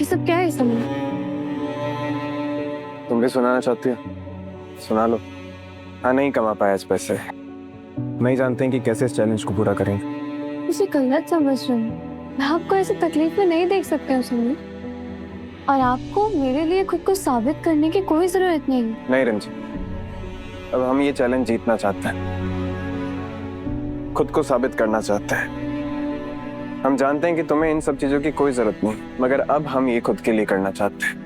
सब क्या है समीर? तुम भी सुनाना चाहती हो? सुना लो। हाँ, नहीं कमा पाया इस पैसे, नहीं जानते हैं कि कैसे इस चैलेंज को पूरा करेंगे। मुझे गलत समझ रहे हो। मैं आपको ऐसे तकलीफ में नहीं देख सकती हूँ समीर, और आपको मेरे लिए खुद को साबित करने की कोई जरूरत नहीं। नहीं रंजी, अब हम ये चैलेंज जीतना चाहते हैं, खुद को साबित करना चाहते हैं। हम जानते हैं कि तुम्हें इन सब चीजों की कोई जरूरत नहीं, मगर अब हम ये खुद के लिए करना चाहते हैं।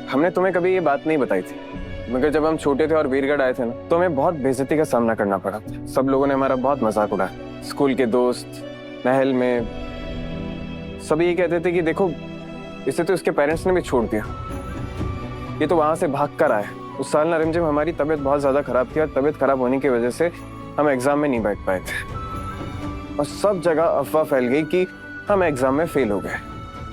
हमने तुम्हें कभी ये बात नहीं बताई थी, मगर जब हम छोटे थे और वीरगढ़ आए थे ना, तो हमें बहुत बेइज्जती का सामना करना पड़ा था। सब लोगों ने हमारा बहुत मजाक उड़ाया। स्कूल के दोस्त, महल में सभी ये कहते थे कि देखो, इसे तो इसके पेरेंट्स ने भी छोड़ दिया, ये तो वहां से भाग कर आया। उस साल ना रिमझिम हमारी तबीयत बहुत ज्यादा खराब थी, और तबीयत खराब होने की वजह से हम एग्जाम में नहीं बैठ पाए थे, और सब जगह अफवाह फैल गई कि हम एग्जाम में फेल हो गए।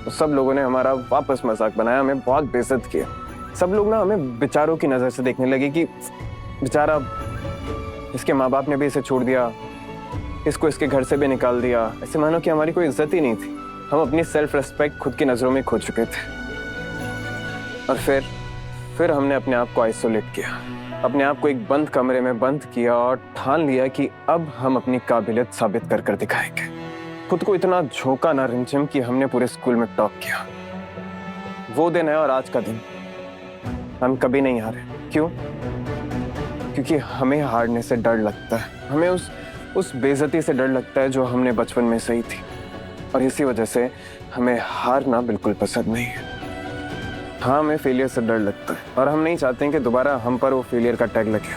तो सब लोगों ने हमारा वापस मजाक बनाया, हमें बहुत बेइज्जत किया। सब लोग ना हमें बेचारों की नजर से देखने लगे कि बेचारा, इसके माँ बाप ने भी इसे छोड़ दिया, इसको इसके घर से भी निकाल दिया, ऐसे मानो कि हमारी कोई इज्जत ही नहीं थी। हम अपनी सेल्फ रेस्पेक्ट खुद की नजरों में खो चुके थे। और फिर हमने अपने आप को आइसोलेट किया, अपने आप को एक बंद कमरे में बंद किया, और ठान लिया कि अब हम अपनी काबिलियत साबित कर कर दिखाएंगे। खुद को इतना झोंका ना रिमझिम कि हमने पूरे स्कूल में टॉप किया। वो दिन है और आज का दिन, हम कभी नहीं हारे। क्यों? क्योंकि हमें हारने से डर लगता है, हमें उस बेइज्जती से डर लगता है जो हमने बचपन में सही थी, और इसी वजह से हमें हारना बिल्कुल पसंद नहीं है। हाँ, हमें फेलियर से डर लगता है, और हम नहीं चाहते हैं कि दोबारा हम पर वो फेलियर का टैग लगे।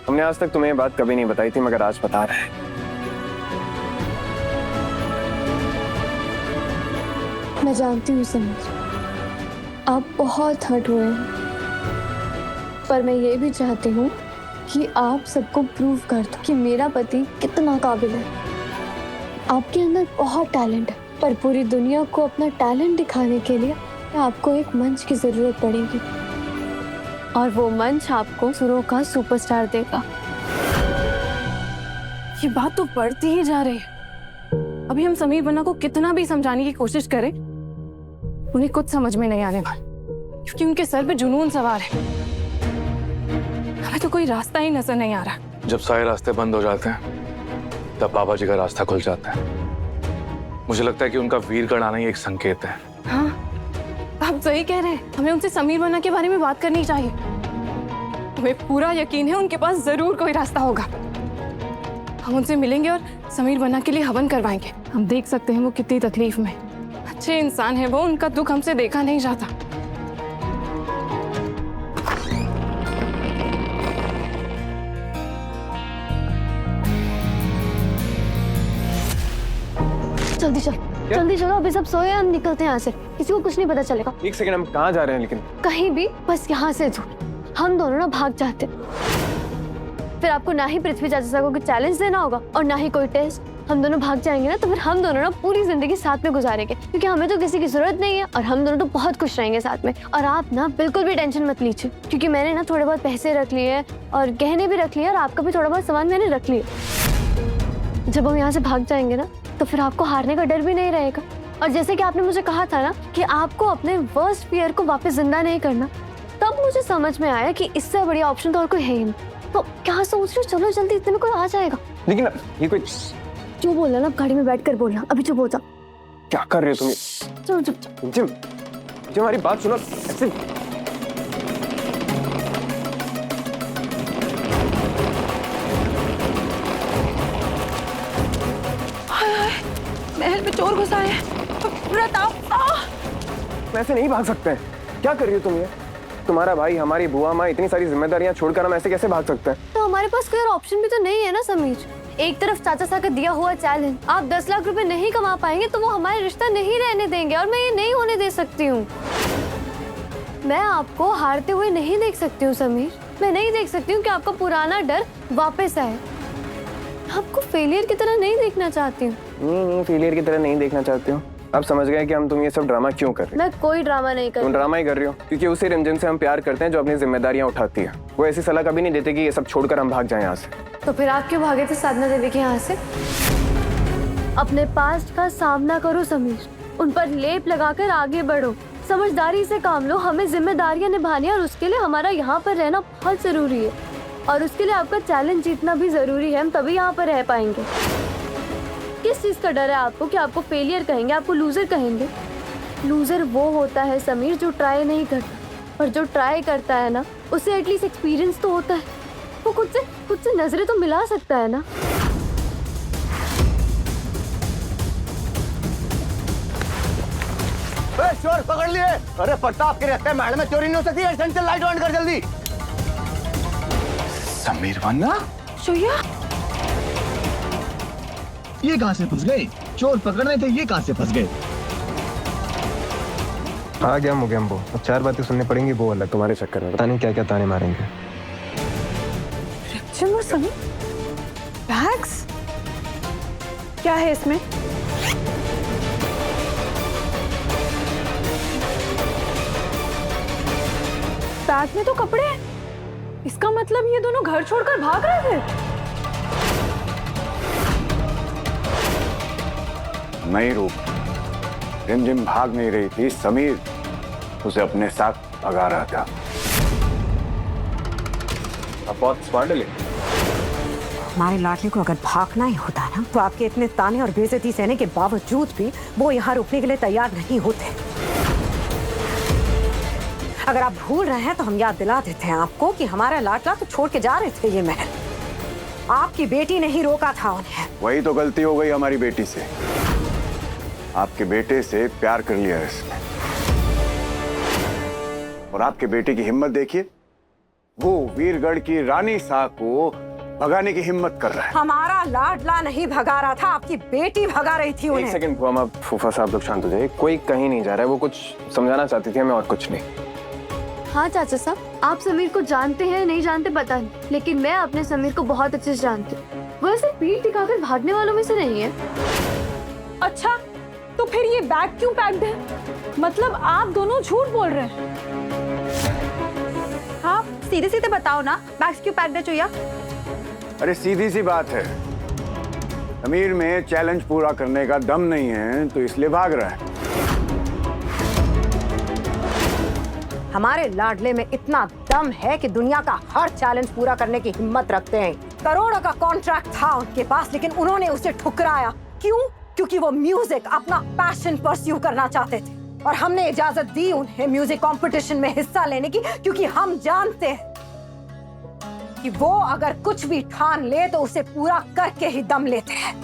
हमने आज तक तुम्हें ये बात कभी नहीं बताई थी, मगर आज बता रहे हैं। मैं जानती हूँ समीर, आप बहुत हर्ट हुए हैं, पर मैं ये भी चाहती हूँ कि आप सबको प्रूव कर दो कि मेरा पति कितना काबिल है। आपके अंदर बहुत टैलेंट है, पर पूरी दुनिया को अपना टैलेंट दिखाने के लिए आपको एक मंच की जरूरत पड़ेगी, और वो मंच आपको सुरों का सुपरस्टार देगा। ये बात तो बढ़ती ही जा रही है। अभी हम समीर बन्ना को कितना भी समझाने की कोशिश करें, उन्हें कुछ समझ में नहीं आने वाला, क्योंकि उनके सर पे जुनून सवार है। हमें तो कोई रास्ता ही नजर नहीं आ रहा। जब सारे रास्ते बंद हो जाते हैं, तब बाबा जी का रास्ता खुल जाता है। मुझे लगता है कि उनका वीरगढ़ आना ही एक संकेत है। हाँ, आप सही कह रहे हैं। हमें उनसे समीर बन्ना के बारे में बात करनी चाहिए। हमें पूरा यकीन है उनके पास जरूर कोई रास्ता होगा। हम उनसे मिलेंगे और समीर बन्ना के लिए हवन करवाएंगे। हम देख सकते हैं वो कितनी तकलीफ में। अच्छे इंसान है वो, उनका दुख हमसे देखा नहीं जाता। जल्दी चलो, जल्दी चलो, अभी सब सोए, हम निकलते हैं यहाँ से, किसी को कुछ नहीं पता चलेगा। एक सेकंड, हम कहाँ जा रहे हैं? लेकिन कहीं भी, बस यहाँ से दूर। हम दोनों ना भाग जाते, फिर आपको ना ही पृथ्वी चाचा को चैलेंज देना होगा और ना ही कोई टेस्ट। हम दोनों भाग जाएंगे ना, तो फिर हम दोनों ना पूरी जिंदगी साथ में गुजारेंगे, क्योंकि हमें तो किसी की जरूरत नहीं है, और हम दोनों तो बहुत खुश रहेंगे साथ में। और आप ना बिल्कुल भी टेंशन मत लीजिए, क्योंकि मैंने ना थोड़े बहुत पैसे रख लिए हैं और गहने भी रख लिए, और आपका भी थोड़ा बहुत सामान मैंने रख लिया। जब हम यहाँ से भाग जाएंगे ना, तो फिर आपको हारने का डर भी नहीं रहेगा। और जैसे कि आपने मुझे कहा था ना कि आपको अपने वर्स्ट फियर को वापस जिंदा नहीं करना, तब मुझे समझ में आया कि इससे बढ़िया ऑप्शन तो और कोई है ही नहीं। तो क्या सोच रहे हो? चलो जल्दी, इतने में कोई आ जाएगा। लेकिन ये कोई जो बोलना ना गाड़ी में बैठ कर बोलना, अभी चुप हो जाओ। क्या कर रहे हो तुम? चलो चुप। जिम, हमारी बात सुनो। ऐसे महल में चोर घुसा है। ऐसे नहीं भाग सकते हैं। क्या कर रही हो तुम? ये तुम्हारा भाई, हमारी बुआ माँ, इतनी सारी जिम्मेदारियां छोड़कर हम ऐसे कैसे भाग सकते हैं? तो हमारे पास कोई और ऑप्शन भी तो नहीं है ना समीर। एक तरफ चाचा सा का दिया हुआ चैलेंज, आप 10 लाख रुपए नहीं कमा पाएंगे तो वो हमारे रिश्ता नहीं रहने देंगे, और मैं ये नहीं होने दे सकती हूँ। मैं आपको हारते हुए नहीं देख सकती हूँ समीर। मैं नहीं देख सकती हूँ कि आपका पुराना डर वापस आए। आपको फेलियर की तरह नहीं देखना चाहती हूँ। नहीं, फेलियर की तरह नहीं देखना चाहती हूँ। अब समझ गए कि हम तुम ये सब ड्रामा क्यों कर रही हो? मैं कोई ड्रामा नहीं कर रही। तुम ड्रामा ही कर रही हो, क्योंकि उसी रिमझिम से हम प्यार करते हैं जो अपनी जिम्मेदारियां उठाती है। वो ऐसी सलाह कभी नहीं देते कि ये सब छोड़कर हम भाग जाएं यहाँ से। तो फिर आप क्यों भागे थे साधना देवी के यहाँ से? अपने पास्ट का सामना करो समीर, उन पर लेप लगाकर आगे बढ़ो, समझदारी से काम लो। हमें जिम्मेदारियां निभानी है और उसके लिए हमारा यहाँ पर रहना बहुत जरूरी है और उसके लिए आपका चैलेंज जीतना भी जरूरी है। हम तभी यहाँ पर रह पाएंगे। किस चीज का डर है आपको कि आपको फेलियर कहेंगे, आपको लूजर कहेंगे? लूजर वो होता है समीर जो ट्राई नहीं करता, और जो ट्राई करता है ना उसे एटलीस्ट एक्सपीरियंस तो होता है। वो खुद से नजरें तो मिला सकता है ना। चोर पकड़ लिए। अरे प्रताप के रहते महल में चोरी नहीं हो सकती। एसेंशियल लाइट ऑन कर जल्दी। समीर वन्ना? शुया, ये कहां से फंस गए? चोर पकड़ने थे, ये कहां से फंस गए? आ गया मुगेम्बो। अब 4 बातें सुननी पड़ेंगी वो अलग। तुम्हारे चक्कर में पता नहीं क्या क्या ताने मारेंगे। चलो समीर, बैग्स क्या है इसमें? बैग में तो कपड़े हैं। इसका मतलब ये दोनों घर छोड़कर भाग रहे थे। नहीं रूप, रिमझिम भाग नहीं रही थी, समीर उसे अपने साथ भगा रहा था। आप बहुत स्मार्ट है। हमारे लाडले को अगर भागना ही होता ना तो आपके इतने ताने और बेइज्जती सहने के बावजूद भी वो यहाँ रुकने के लिए तैयार नहीं होते। अगर आप भूल रहे हैं तो हम याद दिला देते हैं आपको कि हमारा लाडला तो छोड़ के जा रहे थे ये महल। आपकी बेटी ने ही रोका था उन्हें। वही तो गलती हो गई हमारी बेटी से। आपके बेटे से प्यार कर लिया इसने। और आपके बेटे की हिम्मत देखिए, वो वीरगढ़ की रानी सा को भगाने की हिम्मत कर रहा है। हमारा लाडला नहीं भगा रहा था, आपकी बेटी भगा रही थी उन्हें। एक सेकंड फुआ, फूफा साहब लोग शांत हो जाइए। कोई कहीं नहीं जा रहा है, वो कुछ समझाना चाहती थी हमें और कुछ नहीं। हाँ चाचा साहब, आप समीर को जानते हैं नहीं जानते पता नहीं, लेकिन मैं अपने समीर को बहुत अच्छे से जानती हूँ। वो ऐसे पीठ दिखाकर भागने वालों में से नहीं है। अच्छा, तो फिर ये बैग क्यों पैक्ड है? मतलब आप दोनों झूठ बोल रहे हैं। हाँ, सीधे सीधे बताओ ना, बैग्स क्यों पैक्ड है चुया? अरे सीधी सी बात है, समीर में चैलेंज पूरा करने का दम नहीं है तो इसलिए भाग रहा है। हमारे लाडले में इतना दम है कि दुनिया का हर चैलेंज पूरा करने की हिम्मत रखते हैं। करोड़ों का कॉन्ट्रैक्ट था उनके पास, लेकिन उन्होंने उसे ठुकराया। क्यों? क्योंकि वो म्यूजिक अपना पैशन परस्यू करना चाहते थे और हमने इजाजत दी उन्हें म्यूजिक कंपटीशन में हिस्सा लेने की, क्योंकि हम जानते हैं कि वो अगर कुछ भी ठान ले तो उसे पूरा करके ही दम लेते हैं।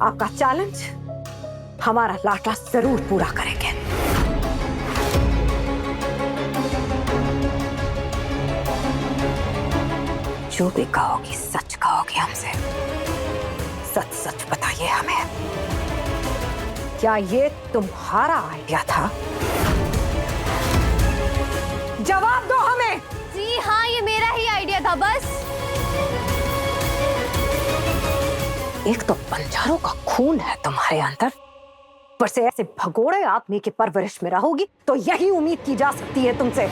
आपका चैलेंज हमारा लाडला जरूर पूरा करेंगे। जो भी कहोगी सच कहोगी हमसे। सच सच बताइए हमें, क्या ये तुम्हारा आइडिया था? जवाब दो हमें। जी हाँ, ये मेरा ही आइडिया था बस। एक तो बंजारों का खून है तुम्हारे अंदर, पर से ऐसे भगोड़े आदमी की परवरिश में रहोगी तो यही उम्मीद की जा सकती है तुमसे।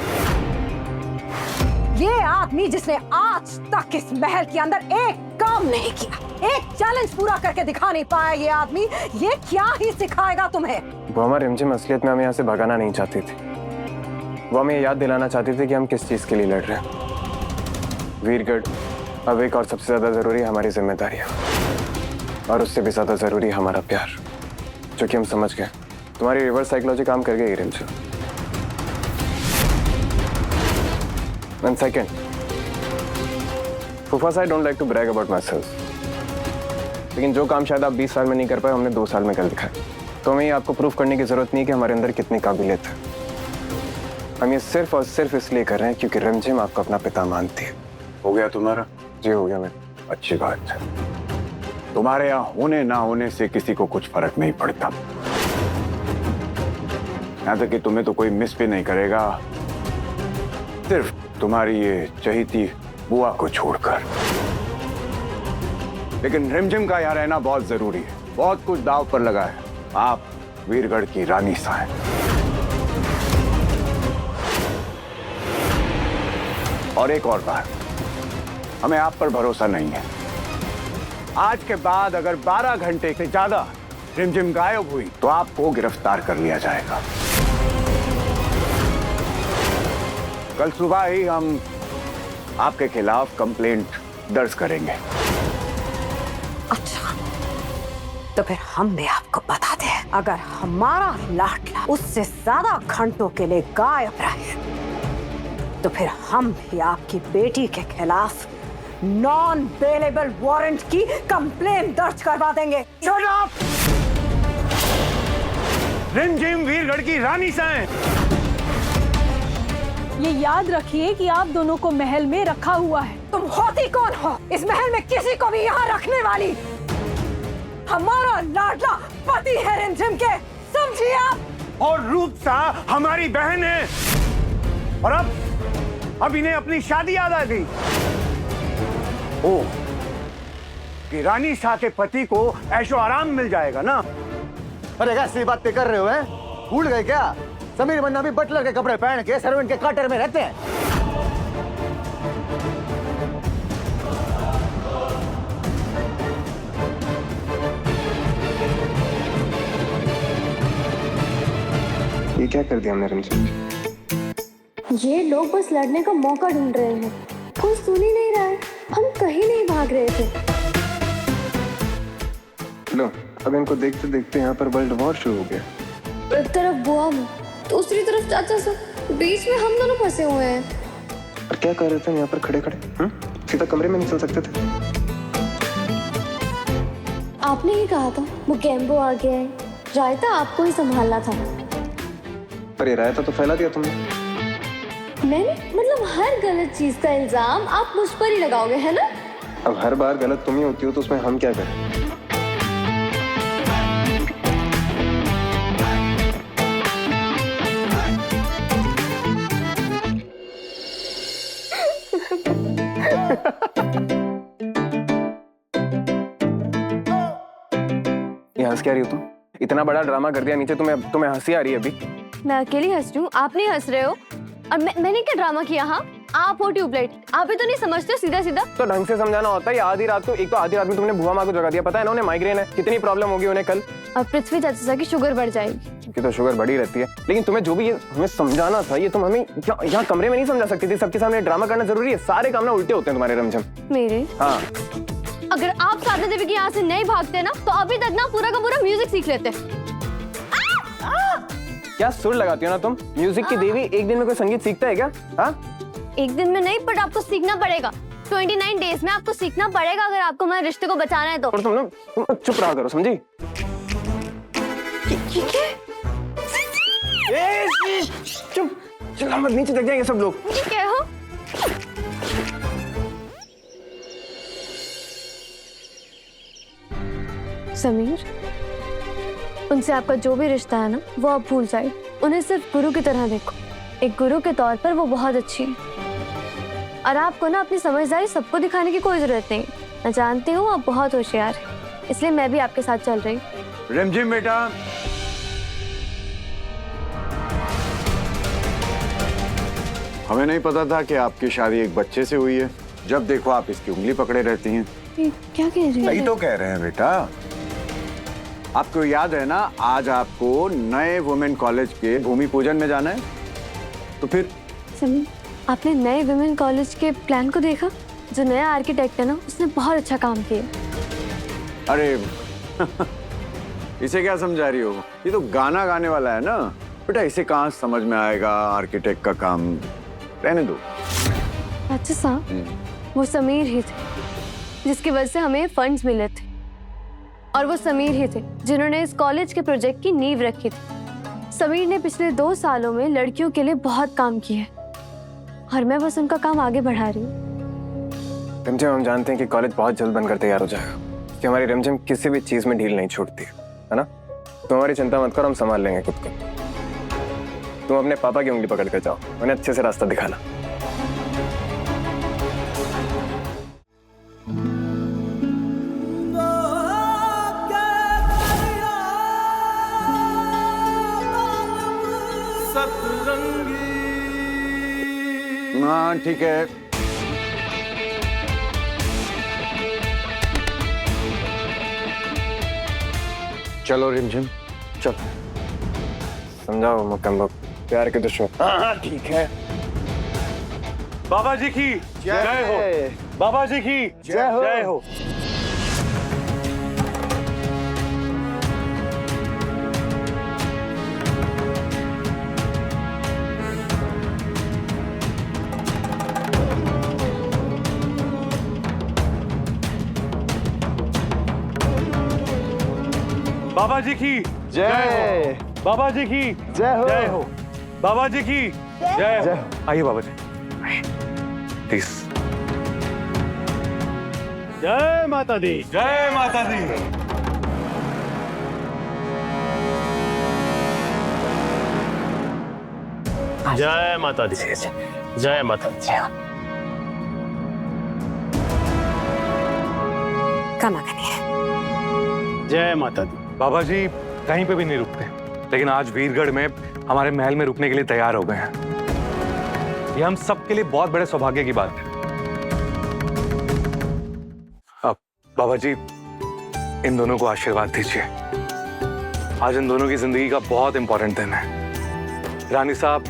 ये आदमी जिसने आज तक इस महल के अंदर एक काम नहीं किया, एक चैलेंज पूरा करके दिखा नहीं पाया, ये आदमी ये क्या ही सिखाएगा तुम्हें? वो हमारे रिमझिम असलियत में हमें यहाँ से भगाना नहीं चाहती थी। वो हमें याद दिलाना चाहती थी कि हम किस चीज के लिए लड़ रहे हैं। वीरगढ़ अब एक और सबसे ज्यादा जरूरी हमारी जिम्मेदारियां, और उससे भी ज्यादा जरूरी हमारा प्यार, जो कि हम समझ गए। तुम्हारी रिवर्स साइकोलॉजी काम कर गई रिमझिम। And second, फूफा साहब, I don't like to brag about myself. लेकिन जो काम शायद आप 20 साल में नहीं कर पाए, हमने 2 साल में कर दिखाया। तो हमें आपको प्रूफ करने की जरूरत नहीं है कि हमारे अंदर कितनी काबिलियत है। हम ये सिर्फ और सिर्फ इसलिए कर रहे हैं क्योंकि रिमझिम आपको अपना पिता मानती है। हो गया तुम्हारा? जी हो गया मेरा। अच्छी बात है। तुम्हारे यहाँ होने ना होने से किसी को कुछ फर्क नहीं पड़ता। यहाँ तक कि तुम्हें तो कोई मिस भी नहीं करेगा, सिर्फ तुम्हारी ये चहीती बुआ को छोड़कर। लेकिन रिमझिम का यहाँ रहना बहुत जरूरी है। बहुत कुछ दांव पर लगा है। आप वीरगढ़ की रानी सा हैं। और एक और बात, हमें आप पर भरोसा नहीं है। आज के बाद अगर 12 घंटे से ज्यादा रिमझिम गायब हुई तो आपको गिरफ्तार कर लिया जाएगा। कल सुबह ही हम आपके खिलाफ कंप्लेंट दर्ज करेंगे। अच्छा, तो फिर हम भी आपको बता दें, अगर हमारा लाडला उससे ज्यादा घंटों के लिए गायब रहे तो फिर हम भी आपकी बेटी के खिलाफ नॉन बेलेबल वारंट की कंप्लेंट दर्ज करवा देंगे। Shut up! रिमझिम वीरगढ़ की रानी सां। ये याद रखिए कि आप दोनों को महल में रखा हुआ है। तुम होती कौन हो इस महल में किसी को भी यहाँ रखने वाली? हमारा लाडला पति है रिमझिम के, समझिए आप? और रूपसा हमारी बहन है। और अब इन्हें अपनी शादी याद आ गई। ओ, कि रानी शाह के पति को ऐशो आराम मिल जाएगा ना। अरे कैसी बातें कर रहे हो हैं? भूल गए क्या? समीर मन्ना भी बटलर के कपड़े पहन के सर्वेंट के क्वार्टर में रहते हैं। ये क्या कर दिया हमने रिमझिम? ये लोग बस लड़ने का मौका ढूंढ रहे हैं, कोई सुन ही नहीं रहा है। हम कहीं नहीं भाग रहे थे। लो, अब इनको देखते देखते यहाँ पर वर्ल्ड वॉर शुरू हो गया। एक तरफ बुआ, दूसरी तरफ चाचा साहब, बीच में हम दोनों फंसे हुए हैं। और क्या कर रहे थे यहाँ पर खड़े खड़े? सीधा कमरे में नहीं चल सकते थे? आपने ही कहा था वो गैम्बो आ गया है, रायता आपको ही संभालना था। पर ये रायता तो फैला दिया तुमने। मैंने मतलब हर गलत चीज का इल्जाम आप मुझ पर ही लगाओगे, है ना? अब हर बार गलत तुम ही होती हो तो उसमें हम क्या करें? ये हंस क्या रही हो तुम? इतना बड़ा ड्रामा कर दिया नीचे, तुम्हें हंसी आ रही है अभी? मैं अकेली हंस रही हूँ, आप नहीं हंस रहे हो। और मैंने क्या ड्रामा किया? हाँ, आप हो ट्यूबलाइट, आप भी तो नहीं समझते सीधा सीधा। तो ढंग से समझाना होता है। आधी रात को, एक तो आधी रात में तुमने बुआ माँ को जगा दिया। पता है ना उन्हें माइग्रेन है, कितनी प्रॉब्लम होगी उन्हें कल। और पृथ्वी चाचा की शुगर बढ़ जाएगी। कि तो शुगर बढ़ी रहती है, लेकिन तुम्हें जो भी ये हमें समझाना था, ये तुम हमें यहाँ कमरे में नहीं समझा सकती थी। सबके सामने ड्रामा करना जरूरी है? सारे काम ना उल्टे होते हैं तुम्हारे रिमझिम। मेरे? हाँ। अगर आप साधना देवी की यहाँ से नहीं भागते ना तो अभी तक ना पूरा का पूरा म्यूजिक सीख लेते। क्या सुर लगाती हो ना तुम? म्यूजिक की देवी एक दिन में कोई संगीत सीखता है क्या? हाँ, एक दिन में नहीं, बट आपको सीखना पड़ेगा। 29 डेज में आपको सीखना पड़ेगा अगर आपको हमारे रिश्ते को बचाना है तो। और तुम चुप रहा करो, समझी? चुप, चल हम नीचे तक जाएंगे सब लोग। ये क्या हो? समीर, उनसे आपका जो भी रिश्ता है ना वो आप भूल जाए। उन्हें सिर्फ गुरु की तरह देखो। एक गुरु के तौर पर वो बहुत अच्छी है और आपको ना अपनी समझदारी सबको दिखाने की कोई जरूरत नहीं। मैं जानती हूँ आप बहुत होशियार हैं, इसलिए मैं भी आपके साथ चल रही हूँ। रिमझिम बेटा, हमें नहीं पता था कि आपकी शादी एक बच्चे से हुई है। जब देखो आप इसकी उंगली पकड़े रहती हैं। क्या कह रही सही है? तो कह रहे हैं बेटा। आपको याद है ना, आज आपको नए वुमेन कॉलेज के भूमि पूजन में जाना है। तो फिर समीर, आपने नए वुमेन कॉलेज के प्लान को देखा? जो नया आर्किटेक्ट है ना उसने बहुत अच्छा काम किया। अरे इसे क्या समझा रही हो? ये तो गाना गाने वाला है ना बेटा, इसे कहाँ समझ में आएगा आर्किटेक्ट का काम। रहने दो। अच्छा साहब, वो समीर ही थे जिसकी वजह से हमें फंड्स मिले थे, और वो समीर ही थे जिन्होंने इस कॉलेज के प्रोजेक्ट की नींव रखी थी। समीर ने पिछले 2 सालों में लड़कियों के लिए बहुत काम किया है और मैं बस उनका काम आगे बढ़ा रही हूँ। रिमझिम, हम जानते हैं कि कॉलेज बहुत जल्द बनकर तैयार हो जाएगा, कि हमारी रिमझिम किसी भी चीज में ढील नहीं छोड़ती है ना? तो हमारी चिंता मत करो, हम संभाल लेंगे खुद को। तुम अपने पापा की उंगली पकड़ कर जाओ, उन्हें अच्छे से रास्ता दिखाना। हाँ ठीक है। चलो रिमझिम चल। समझाओ मक्कम बाबू, प्यार के दुश्मन। हाँ ठीक है। बाबा जी की जय हो, बाबा जी की जय हो। जय हो। बाबा जी की जय हो, बाबा जी की जय हो। जय हो, बाबा जी की जय हो। आइए बाबा जी, प्लीज। जय माता दी। जय माता दी। जय माता दी। जय माता दी। कमा करिए। जय माता दी। बाबा जी कहीं पे भी नहीं रुकते, लेकिन आज वीरगढ़ में हमारे महल में रुकने के लिए तैयार हो गए हैं। ये हम सबके लिए बहुत बड़े सौभाग्य की बात है। अब बाबा जी इन दोनों को आशीर्वाद दीजिए। आज इन दोनों की जिंदगी का बहुत इंपॉर्टेंट दिन है। रानी साहब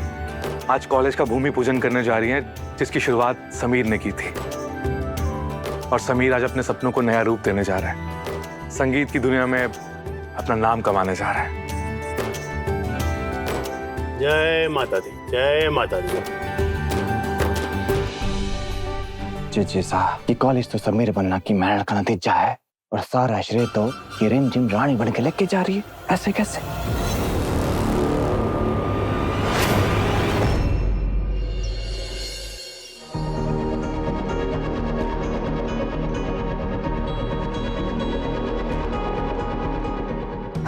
आज कॉलेज का भूमि पूजन करने जा रही हैं, जिसकी शुरुआत समीर ने की थी। और समीर आज अपने सपनों को नया रूप देने जा रहा है। संगीत की दुनिया में अपना नाम कमाने जा रहा है। जय माता दी। जय माता दी। जी साहब, ये कॉलेज तो समीर बनना की मेहनत का नतीजा है और सारा श्रेय तो ये रिमझिम रानी बन के लेके जा रही है। ऐसे कैसे?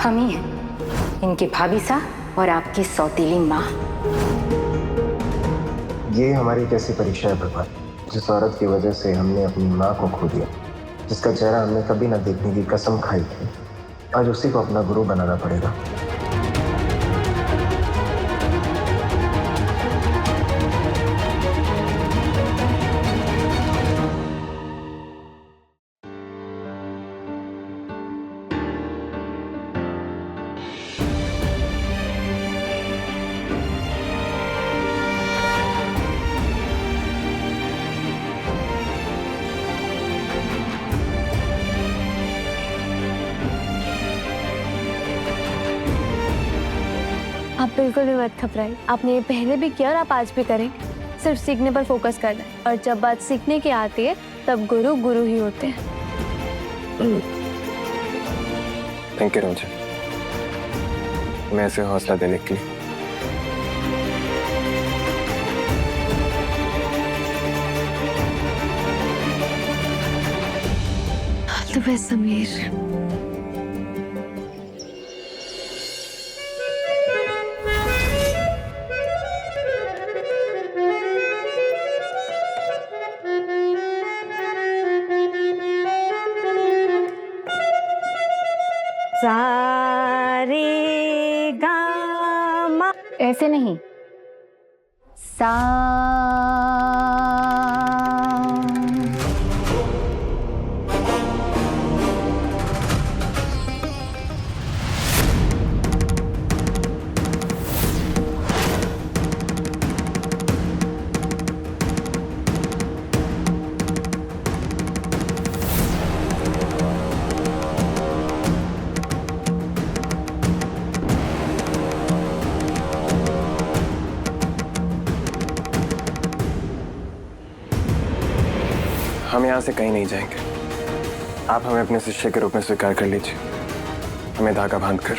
हम ही हैं, इनकी भाभी साहब और आपकी सौतीली माँ। ये हमारी कैसी परीक्षा है भगवान, जिस औरत की वजह से हमने अपनी माँ को खो दिया, जिसका चेहरा हमने कभी ना देखने की कसम खाई थी। आज उसी को अपना गुरु बनाना पड़ेगा। आप बिल्कुल भी मत घबराइए। आपने ये पहले भी किया और आप आज भी करें। सिर्फ सीखने पर फोकस करना है, और जब बात सीखने की आती है तब गुरु गुरु ही होते हैं। थैंक यू रंजन, मैं ऐसे हौसला देने के लिए। तो बस समीर, सारे गा मा, ऐसे नहीं, सा। हम यहाँ से कहीं नहीं जाएंगे। आप हमें अपने शिष्य के रूप में स्वीकार कर लीजिए, हमें धागा बांधकर।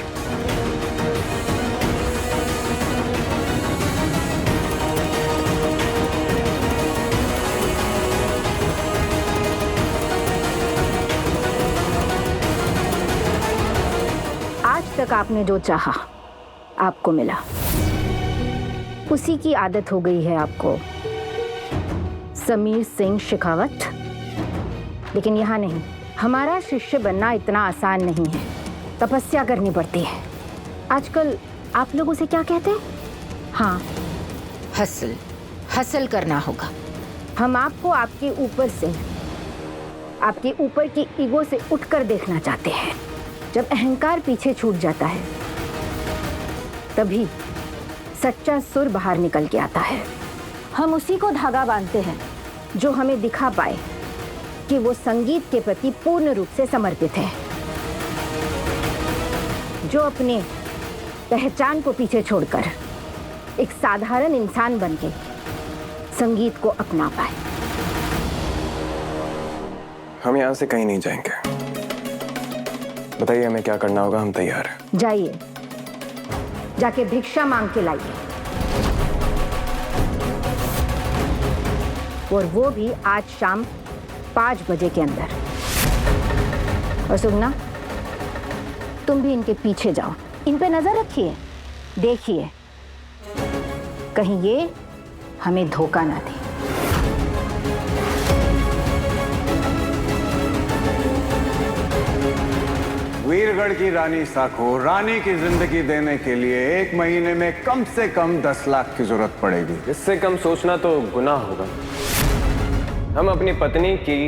आज तक आपने जो चाहा आपको मिला, उसी की आदत हो गई है आपको, समीर सिंह शेखावत। लेकिन यहाँ नहीं, हमारा शिष्य बनना इतना आसान नहीं है, तपस्या करनी पड़ती है। आजकल आप लोग उसे क्या कहते हैं? हाँ, हसल, हसल करना होगा। हम आपको आपके ऊपर से, आपके ऊपर की ईगो से उठकर देखना चाहते हैं। जब अहंकार पीछे छूट जाता है तभी सच्चा सुर बाहर निकल के आता है। हम उसी को धागा बांधते हैं जो हमें दिखा पाए कि वो संगीत के प्रति पूर्ण रूप से समर्पित है, जो अपने पहचान को पीछे छोड़कर एक साधारण इंसान बनके संगीत को अपना पाए। हम यहाँ से कहीं नहीं जाएंगे। बताइए हमें क्या करना होगा, हम तैयार हैं। जाइए, जाके भिक्षा मांग के लाइए, और वो भी आज शाम 5 बजे के अंदर। और सुगना, तुम भी इनके पीछे जाओ, इन पे नजर रखिए, देखिए कहीं ये हमें धोखा ना दे। वीरगढ़ की रानी सा को रानी की जिंदगी देने के लिए 1 महीने में कम से कम 10 लाख की जरूरत पड़ेगी। इससे कम सोचना तो गुनाह होगा। हम अपनी पत्नी की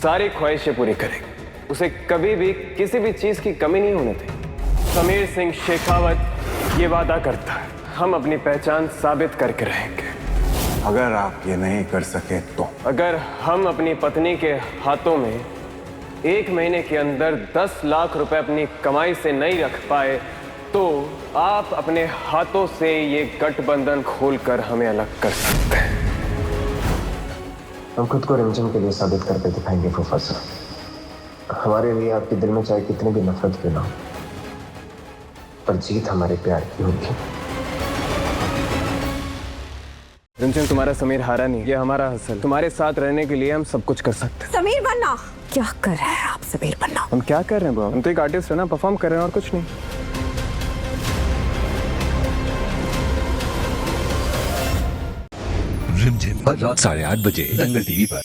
सारी ख्वाहिशें पूरी करेंगे, उसे कभी भी किसी भी चीज की कमी नहीं होने देंगे। समीर सिंह शेखावत ये वादा करता है, हम अपनी पहचान साबित करके रहेंगे। अगर आप ये नहीं कर सके तो? अगर हम अपनी पत्नी के हाथों में 1 महीने के अंदर 10 लाख रुपए अपनी कमाई से नहीं रख पाए तो आप अपने हाथों से ये गठबंधन खोलकर हमें अलग कर सकते हैं। हम खुद को रिमझिम के लिए साबित करके दिखाएंगे फूफा साहब। हमारे लिए आपके दिल में चाहे कितनी भी नफरत क्यों ना हो, पर जीत हमारे प्यार की होगी। रिमझिम, तुम्हारा समीर हारा नहीं, ये हमारा हसल। तुम्हारे साथ रहने के लिए हम सब कुछ कर सकते हैं। समीर बन्ना, क्या कर रहे हैं आप समीर बन्ना? हम क्या कर रहे हैं बुआ? हम तो एक आर्टिस्ट है ना, परफॉर्म कर रहे हैं और कुछ नहीं। रिमझिम हर रात 8:30 बजे दंगल टीवी पर।